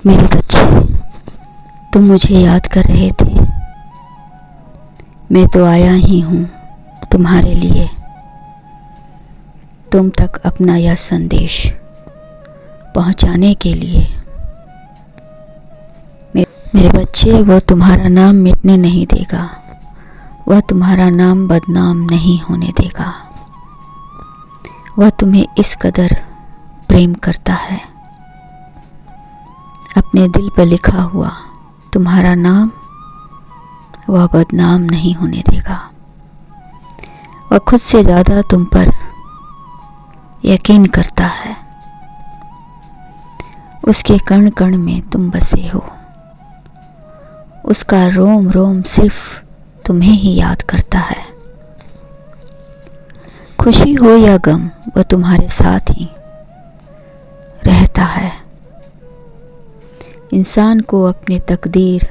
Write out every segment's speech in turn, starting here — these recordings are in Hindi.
मेरे बच्चे, तुम मुझे याद कर रहे थे। मैं तो आया ही हूँ तुम्हारे लिए, तुम तक अपना यह संदेश पहुँचाने के लिए। मेरे बच्चे, वह तुम्हारा नाम मिटने नहीं देगा, वह तुम्हारा नाम बदनाम नहीं होने देगा। वह तुम्हें इस कदर प्रेम करता है, अपने दिल पर लिखा हुआ तुम्हारा नाम वह बदनाम नहीं होने देगा। वह खुद से ज़्यादा तुम पर यकीन करता है। उसके कण कण में तुम बसे हो, उसका रोम रोम सिर्फ तुम्हें ही याद करता है। खुशी हो या गम, वह तुम्हारे साथ ही रहता है। इंसान को अपनी तकदीर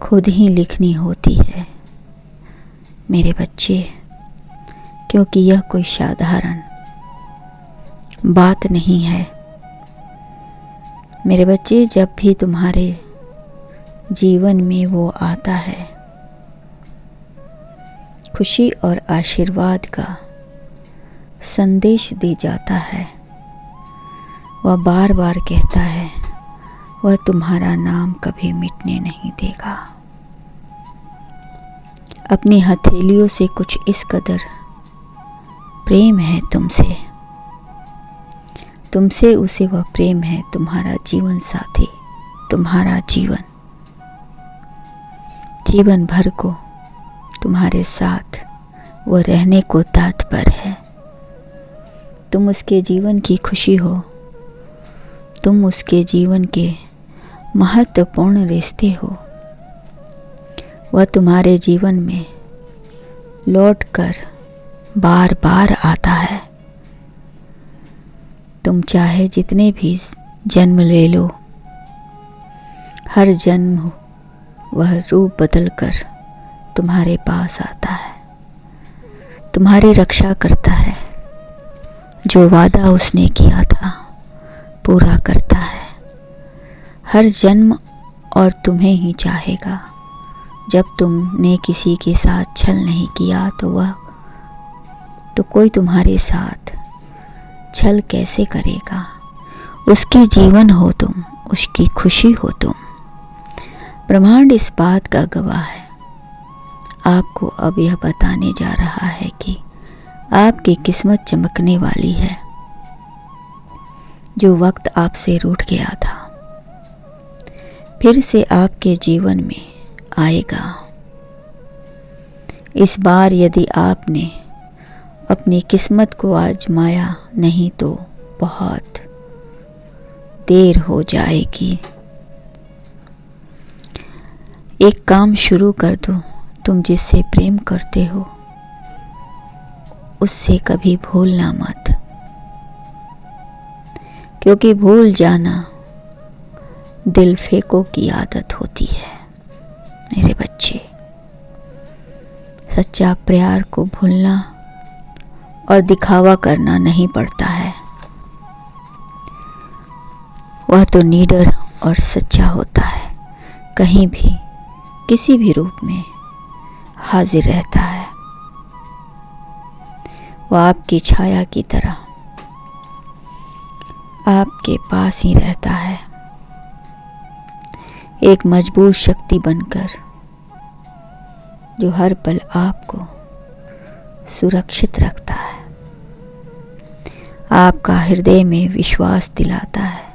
खुद ही लिखनी होती है मेरे बच्चे, क्योंकि यह कोई साधारण बात नहीं है। मेरे बच्चे, जब भी तुम्हारे जीवन में वो आता है, खुशी और आशीर्वाद का संदेश दे जाता है, वह बार बार कहता है वह तुम्हारा नाम कभी मिटने नहीं देगा। अपनी हथेलियों से कुछ इस कदर प्रेम है तुमसे उसे वह प्रेम है तुम्हारा जीवन साथी, तुम्हारा जीवन भर को तुम्हारे साथ वो रहने को तत्पर है। तुम उसके जीवन की खुशी हो, तुम उसके जीवन के महत्वपूर्ण रिश्ते हो। वह तुम्हारे जीवन में लौटकर बार बार आता है। तुम चाहे जितने भी जन्म ले लो, हर जन्म वह रूप बदल कर तुम्हारे पास आता है, तुम्हारी रक्षा करता है। जो वादा उसने किया था पूरा करता है हर जन्म, और तुम्हें ही चाहेगा। जब तुमने किसी के साथ छल नहीं किया तो कोई तुम्हारे साथ छल कैसे करेगा। उसकी जीवन हो तुम, उसकी खुशी हो तुम। ब्रह्मांड इस बात का गवाह है। आपको अब यह बताने जा रहा है कि आपकी किस्मत चमकने वाली है। जो वक्त आपसे रूठ गया था फिर से आपके जीवन में आएगा। इस बार यदि आपने अपनी किस्मत को आजमाया नहीं तो बहुत देर हो जाएगी। एक काम शुरू कर दो। तुम जिससे प्रेम करते हो उससे कभी भूलना मत, क्योंकि भूल जाना दिल फेंको की आदत होती है मेरे बच्चे। सच्चा प्यार को भूलना और दिखावा करना नहीं पड़ता है। वह तो निडर और सच्चा होता है, कहीं भी किसी भी रूप में हाजिर रहता है। वह आपकी छाया की तरह आपके पास ही रहता है, एक मजबूत शक्ति बनकर जो हर पल आपको सुरक्षित रखता है। आपका हृदय में विश्वास दिलाता है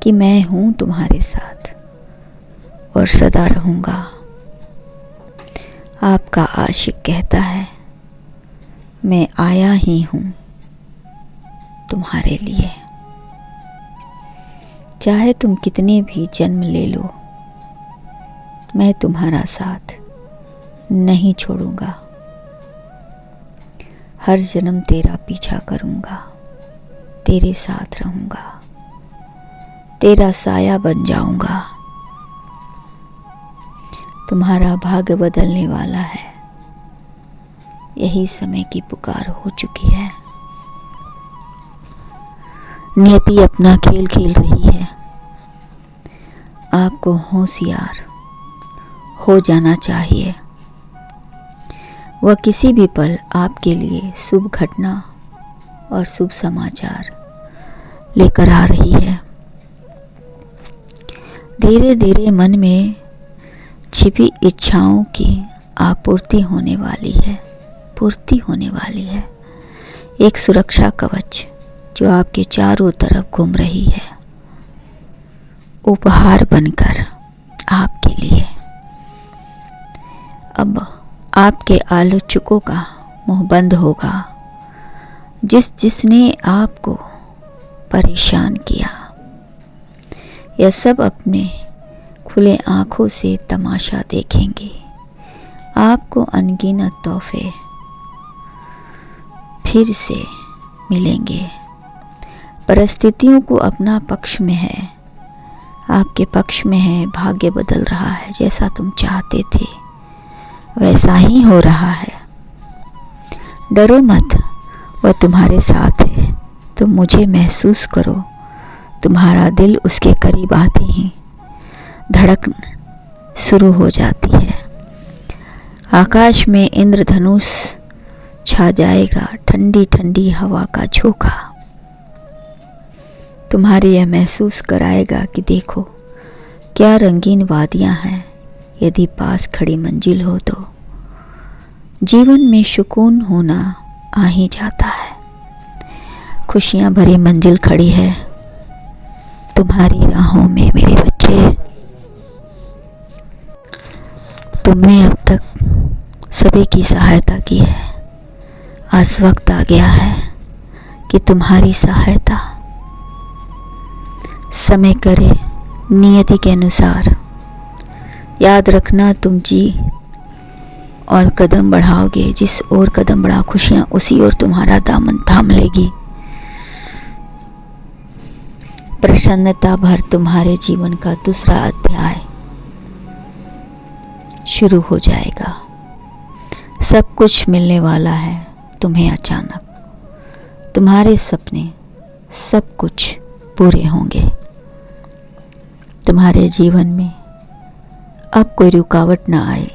कि मैं हूँ तुम्हारे साथ और सदा रहूँगा। आपका आशिक कहता है मैं आया ही हूँ तुम्हारे लिए। चाहे तुम कितने भी जन्म ले लो, मैं तुम्हारा साथ नहीं छोड़ूंगा। हर जन्म तेरा पीछा करूंगा, तेरे साथ रहूंगा, तेरा साया बन जाऊंगा। तुम्हारा भाग्य बदलने वाला है, यही समय की पुकार हो चुकी है। नियति अपना खेल खेल रही है, आपको होशियार हो जाना चाहिए। वह किसी भी पल आपके लिए शुभ घटना और शुभ समाचार लेकर आ रही है। धीरे धीरे मन में छिपी इच्छाओं की पूर्ति होने वाली है। एक सुरक्षा कवच जो आपके चारों तरफ घूम रही है, उपहार बनकर आपके लिए। अब आपके आलोचकों का मुंह बंद होगा। जिसने आपको परेशान किया, यह सब अपने खुले आंखों से तमाशा देखेंगे। आपको अनगिनत तोहफे फिर से मिलेंगे। परिस्थितियों को अपना पक्ष में है, आपके पक्ष में है। भाग्य बदल रहा है, जैसा तुम चाहते थे वैसा ही हो रहा है। डरो मत, वह तुम्हारे साथ है। तुम मुझे महसूस करो। तुम्हारा दिल उसके करीब आते ही धड़कन शुरू हो जाती है। आकाश में इंद्रधनुष छा जाएगा, ठंडी ठंडी हवा का झोंका तुम्हारे यह महसूस कराएगा कि देखो क्या रंगीन वादियां हैं। यदि पास खड़ी मंजिल हो तो जीवन में सुकून होना आ ही जाता है। खुशियां भरी मंजिल खड़ी है तुम्हारी राहों में मेरे बच्चे। तुमने अब तक सभी की सहायता की है। आज वक्त आ गया है कि तुम्हारी सहायता समय करे नियति के अनुसार। याद रखना, तुम जी और कदम बढ़ाओगे, जिस ओर कदम बढ़ा खुशियां उसी ओर तुम्हारा दामन थाम लेगी। प्रसन्नता भर तुम्हारे जीवन का दूसरा अध्याय शुरू हो जाएगा। सब कुछ मिलने वाला है तुम्हें अचानक। तुम्हारे सपने सब कुछ पूरे होंगे। तुम्हारे जीवन में अब कोई रुकावट ना आए,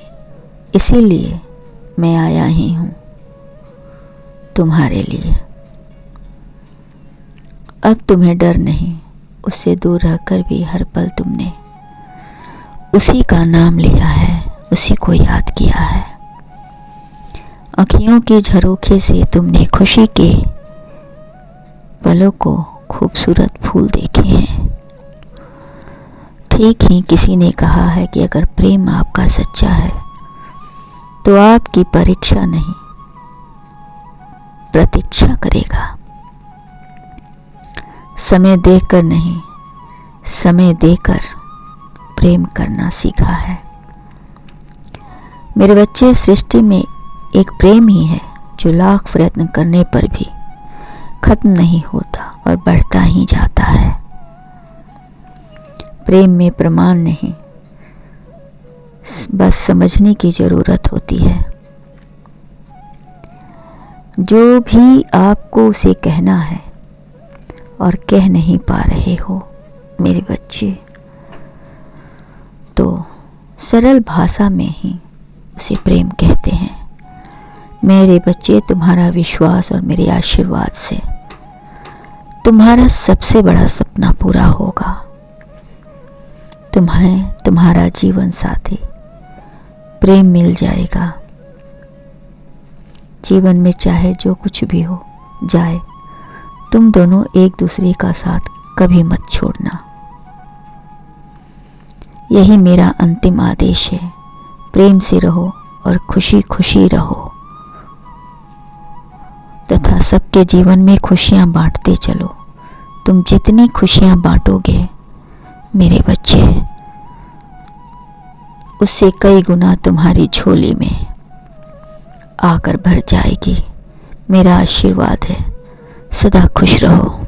इसीलिए मैं आया ही हूँ तुम्हारे लिए। अब तुम्हें डर नहीं, उससे दूर रहकर भी हर पल तुमने उसी का नाम लिया है, उसी को याद किया है। अखियों के झरोखे से तुमने खुशी के पलों को खूबसूरत फूल देखे हैं। ठीक ही किसी ने कहा है कि अगर प्रेम आपका सच्चा है तो आपकी परीक्षा नहीं प्रतीक्षा करेगा। समय देखकर नहीं, समय देकर प्रेम करना सीखा है। मेरे बच्चे, सृष्टि में एक प्रेम ही है जो लाख प्रयत्न करने पर भी खत्म नहीं होता और बढ़ता ही जाता है। प्रेम में प्रमाण नहीं, बस समझने की जरूरत होती है। जो भी आपको उसे कहना है और कह नहीं पा रहे हो मेरे बच्चे, तो सरल भाषा में ही उसे प्रेम कहते हैं। मेरे बच्चे, तुम्हारा विश्वास और मेरे आशीर्वाद से तुम्हारा सबसे बड़ा सपना पूरा होगा। तुम्हें तुम्हारा जीवन साथी प्रेम मिल जाएगा। जीवन में चाहे जो कुछ भी हो जाए, तुम दोनों एक दूसरे का साथ कभी मत छोड़ना। यही मेरा अंतिम आदेश है। प्रेम से रहो और खुशी खुशी रहो तथा सबके जीवन में खुशियां बांटते चलो। तुम जितनी खुशियां बांटोगे मेरे बच्चे, उससे कई गुना तुम्हारी झोली में आकर भर जाएगी। मेरा आशीर्वाद है, सदा खुश रहो।